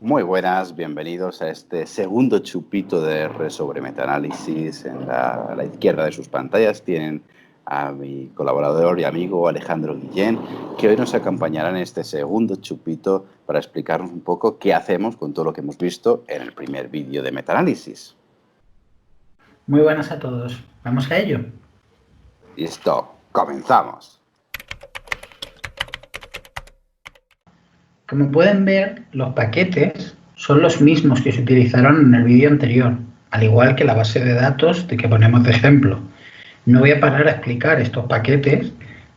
Muy buenas, bienvenidos a este segundo chupito de R sobre metaanálisis. A la izquierda de sus pantallas tienen a mi colaborador y amigo Alejandro Guillén, que hoy nos acompañará en este segundo chupito para explicarnos un poco qué hacemos con todo lo que hemos visto en el primer vídeo de metaanálisis. Muy buenas a todos. ¿Vamos a ello? Listo, comenzamos. Como pueden ver, los paquetes son los mismos que se utilizaron en el vídeo anterior, al igual que la base de datos de que ponemos de ejemplo. No voy a parar a explicar estos paquetes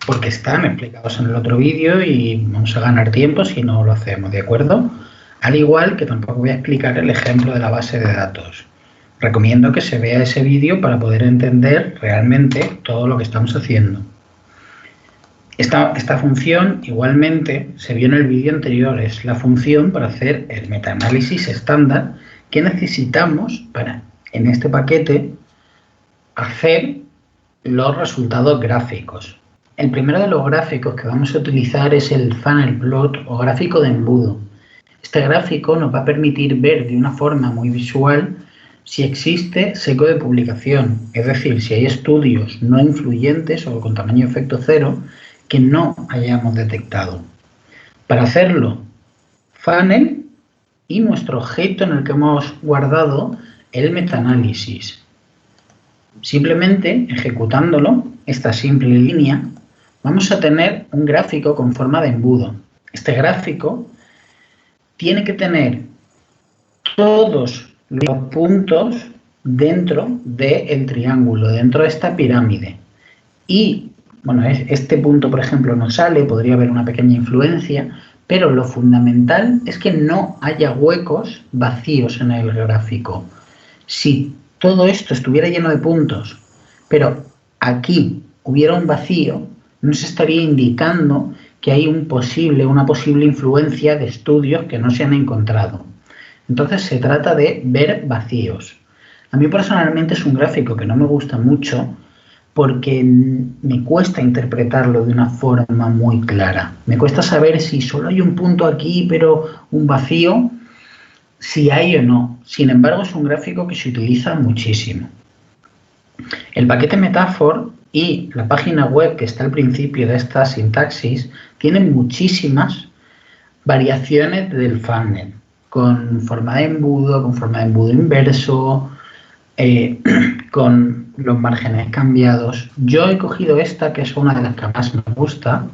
porque están explicados en el otro vídeo y vamos a ganar tiempo si no lo hacemos, ¿de acuerdo? Al igual que tampoco voy a explicar el ejemplo de la base de datos. Recomiendo que se vea ese vídeo para poder entender realmente todo lo que estamos haciendo. Esta función igualmente se vio en el vídeo anterior, es la función para hacer el metaanálisis estándar que necesitamos para, en este paquete, hacer los resultados gráficos. El primero de los gráficos que vamos a utilizar es el funnel plot o gráfico de embudo. Este gráfico nos va a permitir ver de una forma muy visual si existe sesgo de publicación, es decir, si hay estudios no influyentes o con tamaño efecto cero que no hayamos detectado. Para hacerlo, funnel y nuestro objeto en el que hemos guardado el metaanálisis. Simplemente ejecutándolo, esta simple línea, vamos a tener un gráfico con forma de embudo. Este gráfico tiene que tener todos los puntos dentro del triángulo, dentro de esta pirámide. Y bueno, este punto, por ejemplo, no sale, podría haber una pequeña influencia, pero lo fundamental es que no haya huecos vacíos en el gráfico. Si todo esto estuviera lleno de puntos, pero aquí hubiera un vacío, nos estaría indicando que hay una posible influencia de estudios que no se han encontrado. Entonces se trata de ver vacíos. A mí personalmente es un gráfico que no me gusta mucho, porque me cuesta interpretarlo de una forma muy clara. Me cuesta saber si solo hay un punto aquí, pero un vacío, si hay o no. Sin embargo, es un gráfico que se utiliza muchísimo. El paquete Metaphor y la página web que está al principio de esta sintaxis tienen muchísimas variaciones del funnel, con forma de embudo inverso, con los márgenes cambiados. Yo he cogido esta, que es una de las que más me gusta,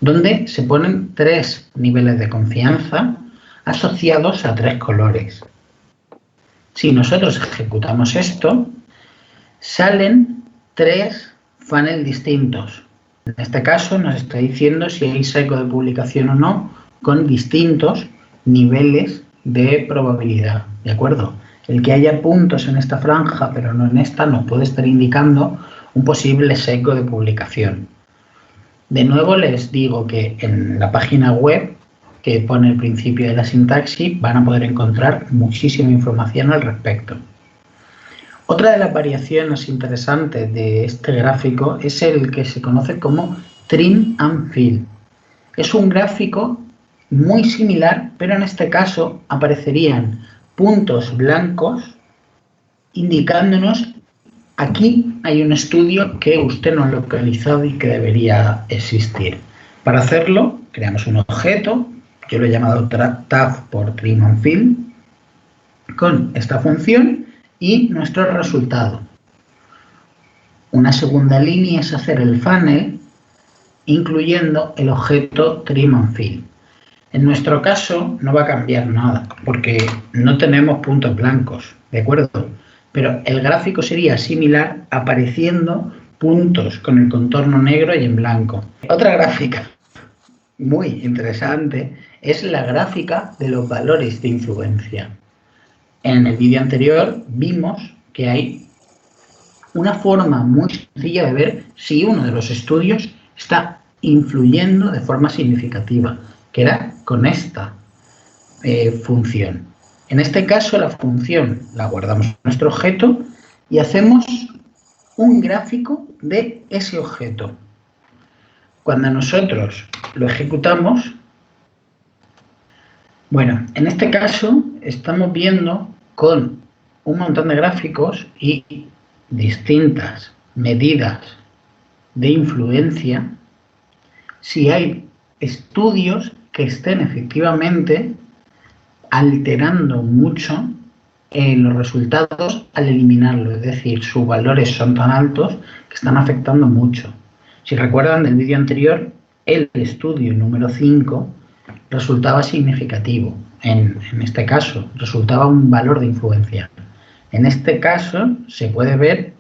donde se ponen 3 niveles de confianza asociados a 3 colores. Si nosotros ejecutamos esto, salen 3 funnels distintos. En este caso nos está diciendo si hay sesgo de publicación o no, con distintos niveles de probabilidad, ¿de acuerdo? El que haya puntos en esta franja, pero no en esta, nos puede estar indicando un posible sesgo de publicación. De nuevo les digo que en la página web que pone el principio de la sintaxis van a poder encontrar muchísima información al respecto. Otra de las variaciones interesantes de este gráfico es el que se conoce como trim and fill. Es un gráfico muy similar, pero en este caso aparecerían puntos blancos indicándonos aquí hay un estudio que usted no ha localizado y que debería existir. Para hacerlo, creamos un objeto, yo lo he llamado tab por trim and fill, con esta función y nuestro resultado. Una segunda línea es hacer el funnel incluyendo el objeto trim and fill. En nuestro caso no va a cambiar nada porque no tenemos puntos blancos, ¿de acuerdo? Pero el gráfico sería similar apareciendo puntos con el contorno negro y en blanco. Otra gráfica muy interesante es la gráfica de los valores de influencia. En el vídeo anterior vimos que hay una forma muy sencilla de ver si uno de los estudios está influyendo de forma significativa, que era con esta función. En este caso, la función la guardamos en nuestro objeto y hacemos un gráfico de ese objeto. Cuando nosotros lo ejecutamos, Bueno, en este caso estamos viendo con un montón de gráficos y distintas medidas de influencia si hay estudios que estén efectivamente alterando mucho los resultados al eliminarlo, es decir, sus valores son tan altos que están afectando mucho. Si recuerdan del vídeo anterior, el estudio número 5 resultaba significativo. En este caso, resultaba un valor de influencia. En este caso, se puede ver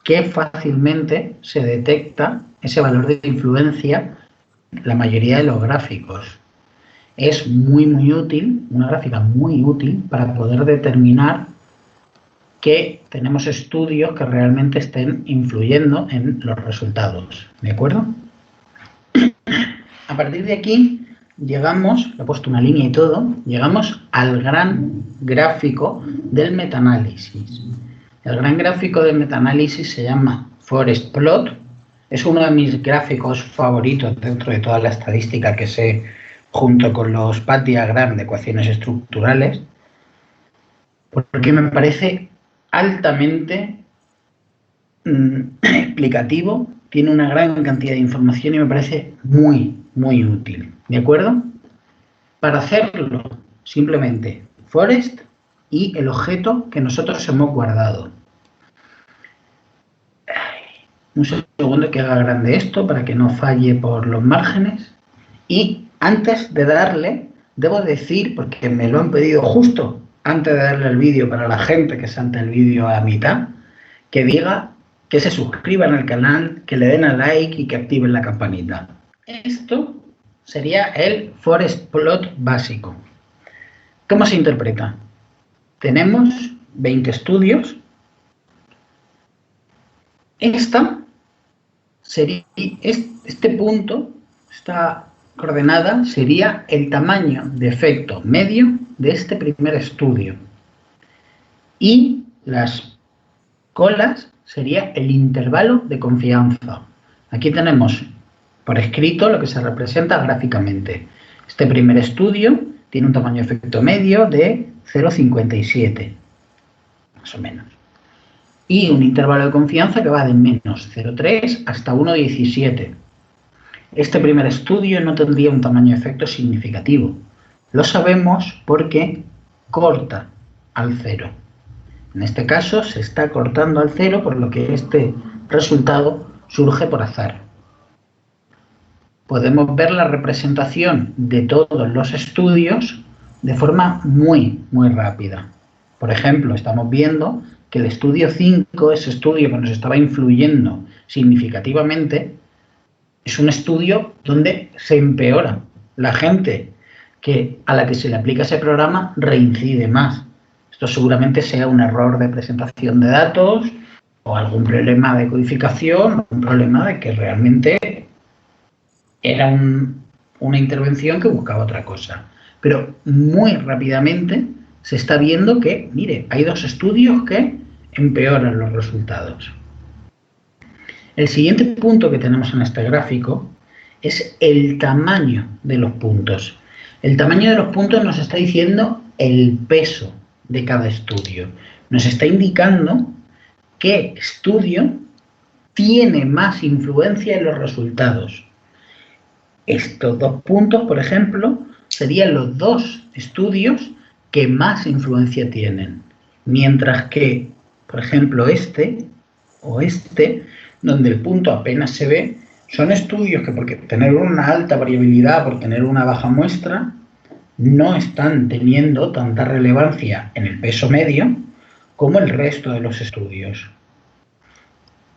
que fácilmente se detecta ese valor de influencia en la mayoría de los gráficos. Es muy útil, una gráfica muy útil para poder determinar que tenemos estudios que realmente estén influyendo en los resultados. ¿De acuerdo? A partir de aquí llegamos, le he puesto una línea y todo, llegamos al gran gráfico del metaanálisis. El gran gráfico del metaanálisis se llama Forest Plot. Es uno de mis gráficos favoritos dentro de toda la estadística que sé, junto con los path diagram de ecuaciones estructurales, porque me parece altamente explicativo, tiene una gran cantidad de información y me parece muy útil. ¿De acuerdo? Para hacerlo, simplemente Forest y el objeto que nosotros hemos guardado. Un segundo que haga grande esto para que no falle por los márgenes. Y antes de darle, debo decir, porque me lo han pedido justo antes de darle el vídeo para la gente que salta el vídeo a mitad, que diga que se suscriban al canal, que le den a like y que activen la campanita. Esto sería el Forest Plot básico. ¿Cómo se interpreta? Tenemos 20 estudios. Este punto, esta coordenada, sería el tamaño de efecto medio de este primer estudio. Y las colas sería el intervalo de confianza. Aquí tenemos por escrito lo que se representa gráficamente. Este primer estudio tiene un tamaño de efecto medio de 0,57, más o menos. Y un intervalo de confianza que va de menos 0,3 hasta 1,17. Este primer estudio no tendría un tamaño de efecto significativo. Lo sabemos porque corta al cero. En este caso se está cortando al cero, por lo que este resultado surge por azar. Podemos ver la representación de todos los estudios de forma muy rápida. Por ejemplo, estamos viendo que el estudio 5, ese estudio que nos estaba influyendo significativamente, es un estudio donde se empeora. La gente a la que se le aplica ese programa reincide más. Esto seguramente sea un error de presentación de datos o algún problema de codificación, un problema de que realmente era una intervención que buscaba otra cosa. Pero muy rápidamente se está viendo que, mire, hay dos estudios que empeoran los resultados. El siguiente punto que tenemos en este gráfico es el tamaño de los puntos. El tamaño de los puntos nos está diciendo el peso de cada estudio. Nos está indicando qué estudio tiene más influencia en los resultados. Estos dos puntos, por ejemplo, serían los dos estudios que más influencia tienen. Mientras que, por ejemplo, este o este, donde el punto apenas se ve, son estudios que por tener una alta variabilidad, por tener una baja muestra, no están teniendo tanta relevancia en el peso medio como el resto de los estudios.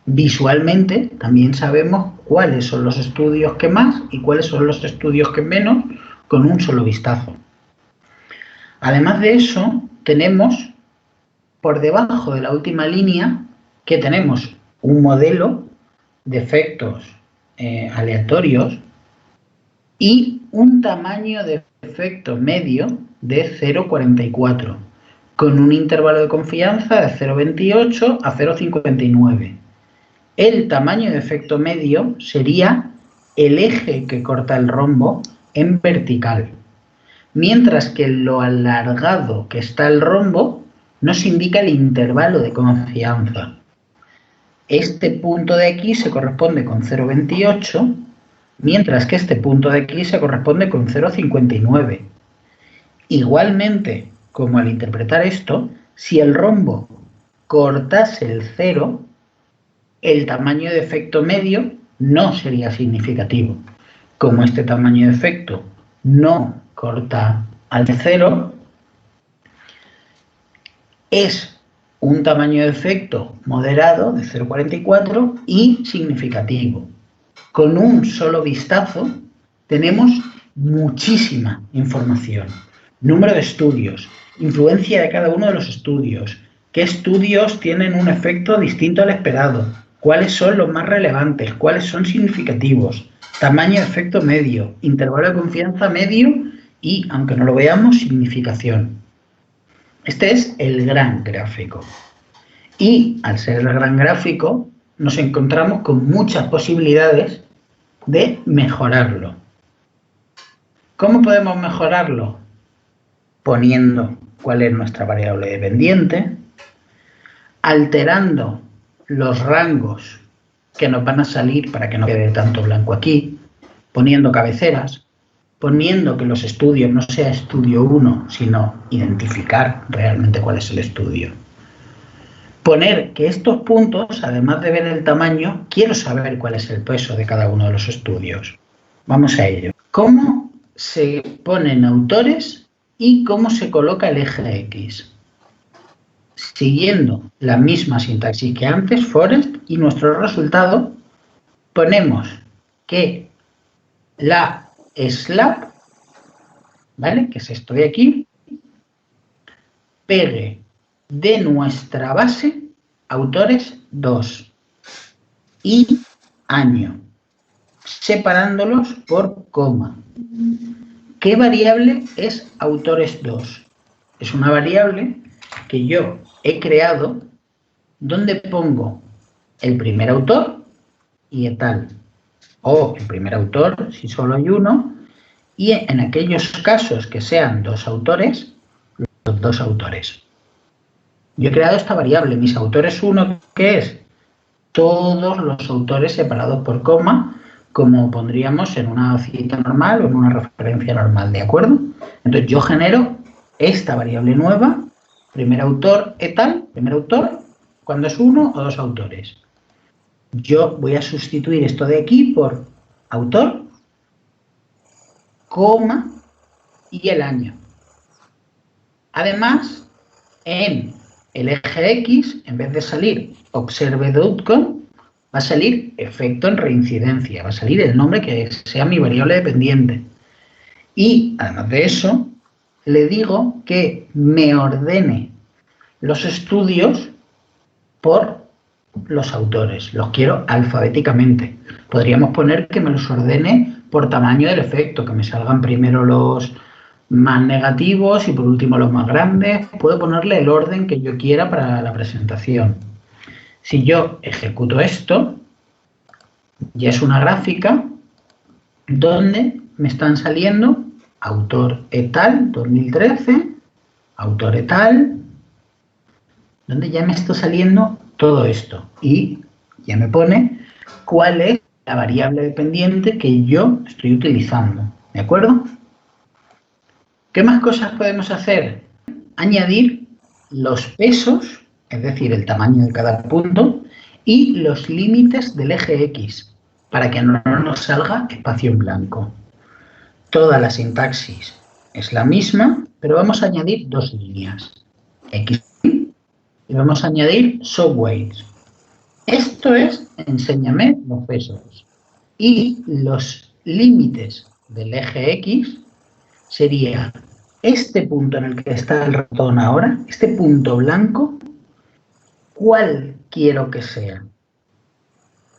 Visualmente también sabemos cuáles son los estudios que más y cuáles son los estudios que menos con un solo vistazo. Además de eso, tenemos por debajo de la última línea que tenemos un modelo de efectos aleatorios y un tamaño de efecto medio de 0,44 con un intervalo de confianza de 0,28 a 0,59. El tamaño de efecto medio sería el eje que corta el rombo en vertical. mientras que lo alargado que está el rombo nos indica el intervalo de confianza. Este punto de aquí se corresponde con 0,28, mientras que este punto de aquí se corresponde con 0,59. Igualmente, como al interpretar esto, si el rombo cortase el 0, el tamaño de efecto medio no sería significativo. Como este tamaño de efecto no corta al 0, es un tamaño de efecto moderado de 0,44 y significativo. Con un solo vistazo tenemos muchísima información. Número de estudios, influencia de cada uno de los estudios, qué estudios tienen un efecto distinto al esperado, cuáles son los más relevantes, cuáles son significativos, tamaño de efecto medio, intervalo de confianza medio y, aunque no lo veamos, significación. Este es el gran gráfico. Y al ser el gran gráfico, nos encontramos con muchas posibilidades de mejorarlo. ¿Cómo podemos mejorarlo? Poniendo cuál es nuestra variable dependiente, alterando los rangos que nos van a salir para que no quede tanto blanco aquí, poniendo cabeceras, poniendo que los estudios no sea estudio 1, sino identificar realmente cuál es el estudio. Poner que estos puntos, además de ver el tamaño, quiero saber cuál es el peso de cada uno de los estudios. Vamos a ello. ¿Cómo se ponen autores y cómo se coloca el eje X? Siguiendo la misma sintaxis que antes, forest, y nuestro resultado, ponemos que la slab, ¿vale?, que es esto de aquí, pegue de nuestra base autores 2 y año, separándolos por coma. ¿Qué variable es autores 2? Es una variable que yo he creado donde pongo el primer autor y etal, o el primer autor si solo hay uno, y en aquellos casos que sean dos autores, los dos autores. Yo he creado esta variable, mis autores 1, que es todos los autores separados por coma, como pondríamos en una cita normal o en una referencia normal, ¿de acuerdo? Entonces yo genero esta variable nueva, primer autor etal, primer autor, cuando es uno o dos autores. Yo voy a sustituir esto de aquí por autor, coma y el año. Además, en el eje X, en vez de salir observed outcome, va a salir efecto en reincidencia, va a salir el nombre que sea mi variable dependiente. Y, además de eso, le digo que me ordene los estudios por los autores. Los quiero alfabéticamente. Podríamos poner que me los ordene por tamaño del efecto, que me salgan primero los más negativos y por último los más grandes. Puedo ponerle el orden que yo quiera para la presentación. Si yo ejecuto esto, ya es una gráfica donde me están saliendo autor etal 2013, autor etal, donde ya me está saliendo todo esto y ya me pone cuál es la variable dependiente que yo estoy utilizando, ¿de acuerdo? ¿Qué más cosas podemos hacer? Añadir los pesos, es decir, el tamaño de cada punto, y los límites del eje X, para que no nos salga espacio en blanco. Toda la sintaxis es la misma, pero vamos a añadir dos líneas, X, y vamos a añadir subweights. Esto es, enséñame los pesos. Y los límites del eje X sería este punto en el que está el ratón ahora, este punto blanco, ¿cuál quiero que sea?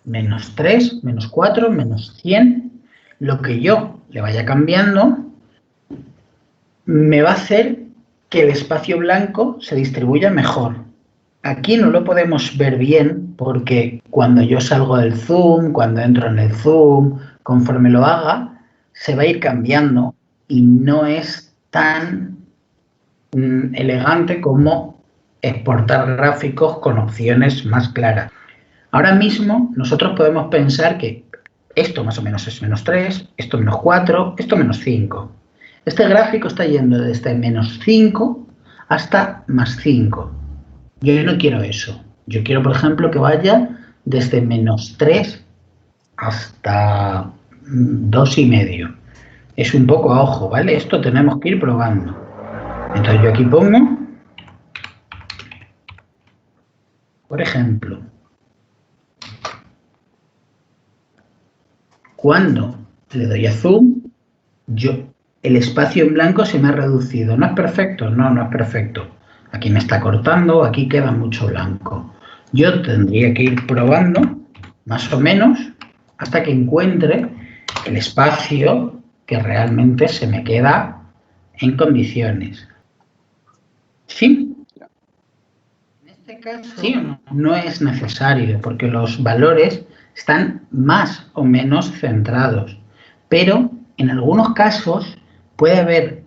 Menos 3, menos 4, menos 100. Lo que yo le vaya cambiando me va a hacer que el espacio blanco se distribuya mejor. Aquí no lo podemos ver bien porque cuando yo salgo del zoom, cuando entro en el zoom, conforme lo haga, se va a ir cambiando y no es tan elegante como exportar gráficos con opciones más claras. Ahora mismo nosotros podemos pensar que esto más o menos es -3, esto -4, esto -5. Este gráfico está yendo desde -5 hasta +5. Yo no quiero eso. Yo quiero, por ejemplo, que vaya desde -3 hasta 2,5. Es un poco a ojo, ¿vale? Esto tenemos que ir probando. Entonces yo aquí pongo, por ejemplo, cuando le doy a zoom, el espacio en blanco se me ha reducido. ¿No es perfecto? No, no es perfecto. Aquí me está cortando, aquí queda mucho blanco. Yo tendría que ir probando, más o menos, hasta que encuentre el espacio que realmente se me queda en condiciones. ¿Sí? En este caso, sí, no es necesario, porque los valores están más o menos centrados. Pero en algunos casos puede haber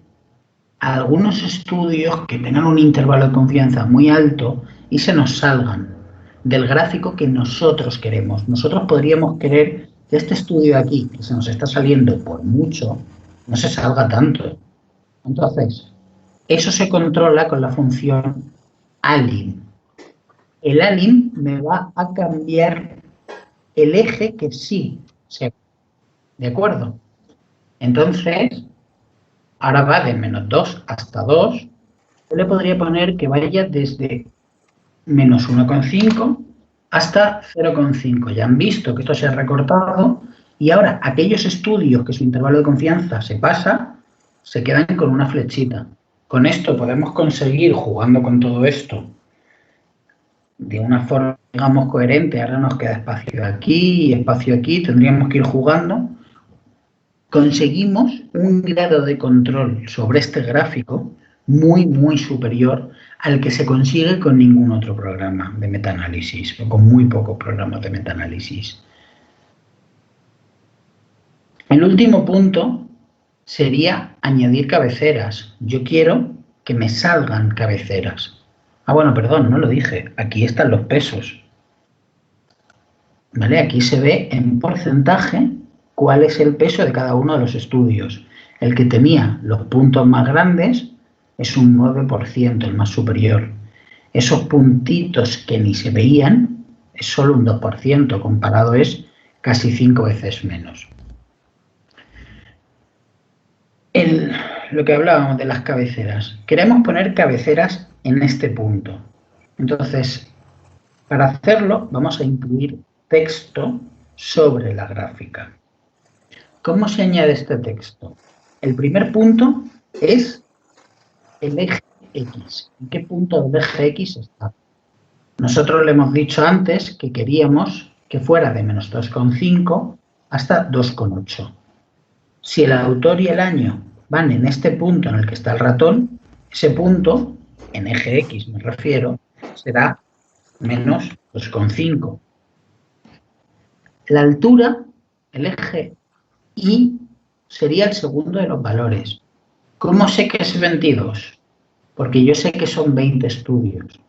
algunos estudios que tengan un intervalo de confianza muy alto y se nos salgan del gráfico que nosotros queremos. Nosotros podríamos querer que este estudio aquí, que se nos está saliendo por mucho, no se salga tanto. Entonces, eso se controla con la función align. El align me va a cambiar el eje que sí se... ¿De acuerdo? Entonces, ahora va de -2 hasta 2. Yo le podría poner que vaya desde -1,5 hasta 0,5. Ya han visto que esto se ha recortado y ahora aquellos estudios que su intervalo de confianza se pasa, se quedan con una flechita. Con esto podemos conseguir, jugando con todo esto, de una forma, digamos, coherente. Ahora nos queda espacio aquí y espacio aquí, tendríamos que ir jugando. Conseguimos un grado de control sobre este gráfico muy, muy superior al que se consigue con ningún otro programa de metaanálisis, o con muy pocos programas de metaanálisis. El último punto sería añadir cabeceras. Yo quiero que me salgan cabeceras. Ah, bueno, perdón, no lo dije. Aquí están los pesos. ¿Vale? Aquí se ve en porcentaje cuál es el peso de cada uno de los estudios. El que tenía los puntos más grandes es un 9%, el más superior. Esos puntitos que ni se veían es solo un 2%, comparado es casi 5 veces menos. Lo que hablábamos de las cabeceras. Queremos poner cabeceras en este punto. Entonces, para hacerlo vamos a incluir texto sobre la gráfica. ¿Cómo se añade este texto? El primer punto es el eje X. ¿En qué punto del eje X está? Nosotros le hemos dicho antes que queríamos que fuera de -2,5 hasta 2,8. Si el autor y el año van en este punto en el que está el ratón, ese punto, en eje X me refiero, será -2,5. La altura, el eje Y, sería el segundo de los valores. ¿Cómo sé que es 22? Porque yo sé que son 20 estudios.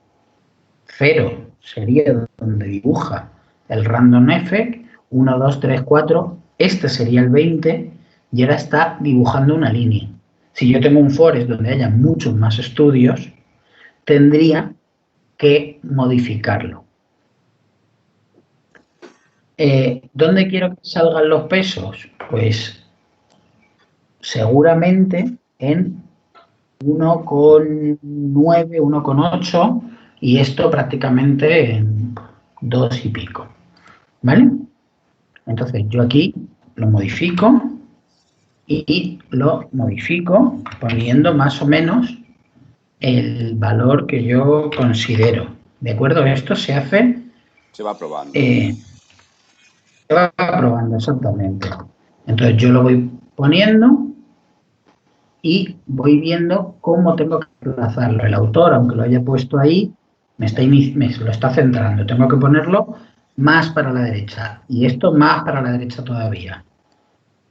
0 sería donde dibuja el random effect, 1, 2, 3, 4, este sería el 20 y ahora está dibujando una línea. Si yo tengo un forest donde haya muchos más estudios, tendría que modificarlo. ¿Dónde quiero que salgan los pesos? Pues seguramente en 1,9, 1,8 y esto prácticamente en 2 y pico. ¿Vale? Entonces yo aquí lo modifico y lo modifico poniendo más o menos el valor que yo considero. ¿De acuerdo? Esto se hace... Se va probando. Se va probando, exactamente. Entonces yo lo voy poniendo y voy viendo cómo tengo que emplazarlo. El autor, aunque lo haya puesto ahí, me lo está centrando. Tengo que ponerlo más para la derecha y esto más para la derecha todavía.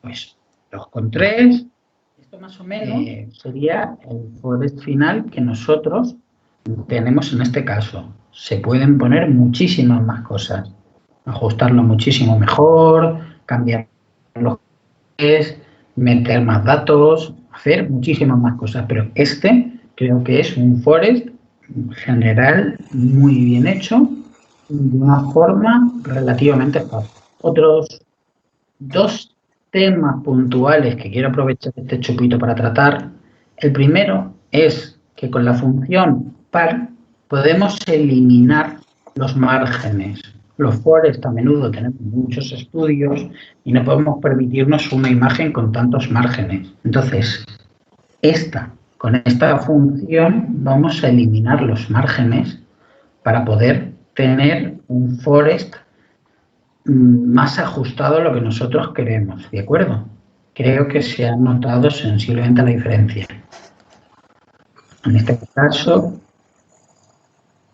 Pues 2,3, Esto más o menos sería el forest final que nosotros tenemos en este caso. Se pueden poner muchísimas más cosas, ajustarlo muchísimo mejor, cambiar los es meter más datos, hacer muchísimas más cosas, pero este creo que es un forest general muy bien hecho de una forma relativamente fácil. Otros dos temas puntuales que quiero aprovechar este chupito para tratar. El primero es que con la función par podemos eliminar los márgenes. Los forest a menudo tenemos muchos estudios y no podemos permitirnos una imagen con tantos márgenes. Entonces, con esta función vamos a eliminar los márgenes para poder tener un forest más ajustado a lo que nosotros queremos, ¿de acuerdo? Creo que se ha notado sensiblemente la diferencia. En este caso,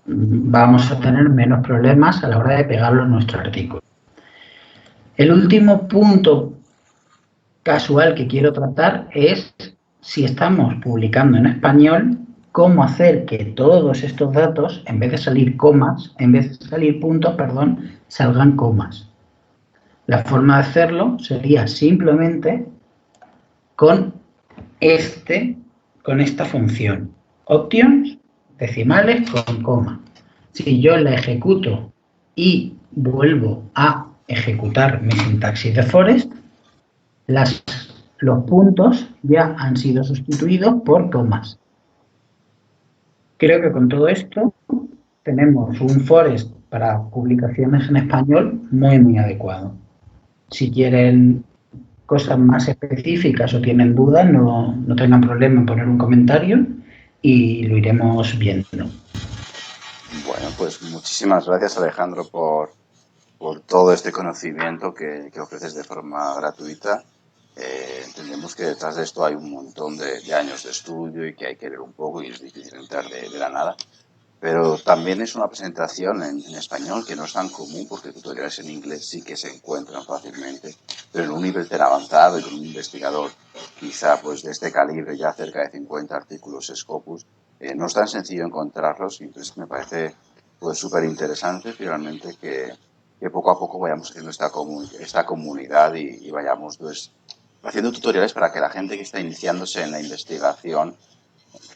vamos a tener menos problemas a la hora de pegarlo en nuestro artículo. El último punto casual que quiero tratar es, si estamos publicando en español, cómo hacer que todos estos datos, en vez de salir comas, en vez de salir puntos, perdón, salgan comas. La forma de hacerlo sería simplemente con esta función. Options, decimales con coma. Si yo la ejecuto y vuelvo a ejecutar mi sintaxis de forest, los puntos ya han sido sustituidos por comas. Creo que con todo esto tenemos un forest para publicaciones en español muy adecuado. Si quieren cosas más específicas o tienen dudas, no tengan problema en poner un comentario y lo iremos viendo. Bueno, pues muchísimas gracias, Alejandro, por todo este conocimiento que ofreces de forma gratuita. Entendemos que detrás de esto hay un montón de años de estudio y que hay que leer un poco y es difícil entrar de la nada. Pero también es una presentación en español que no es tan común porque tutoriales en inglés sí que se encuentran fácilmente. Pero en un nivel tan avanzado y con un investigador quizá pues de este calibre, ya cerca de 50 artículos Scopus, no es tan sencillo encontrarlos y entonces me parece pues súper interesante finalmente que poco a poco vayamos haciendo esta comunidad y vayamos pues haciendo tutoriales para que la gente que está iniciándose en la investigación,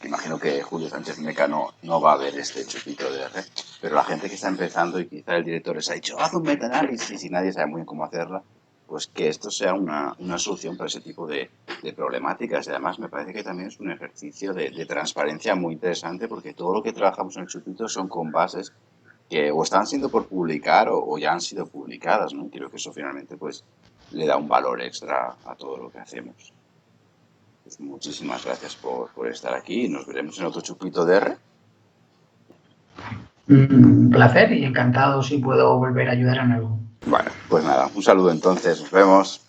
imagino que Julio Sánchez Meca no va a ver este chupito de R, pero la gente que está empezando y quizá el director les ha dicho, haz un metaanálisis y nadie sabe muy bien cómo hacerla, pues que esto sea una solución para ese tipo de problemáticas. Y además me parece que también es un ejercicio de transparencia muy interesante porque todo lo que trabajamos en el chupito son con bases que o están siendo por publicar o ya han sido publicadas, ¿no? Creo que eso finalmente pues le da un valor extra a todo lo que hacemos. Pues muchísimas gracias por estar aquí y nos veremos en otro chupito de R. Un placer y encantado si puedo volver a ayudar en algo. Bueno, pues nada, un saludo entonces, nos vemos.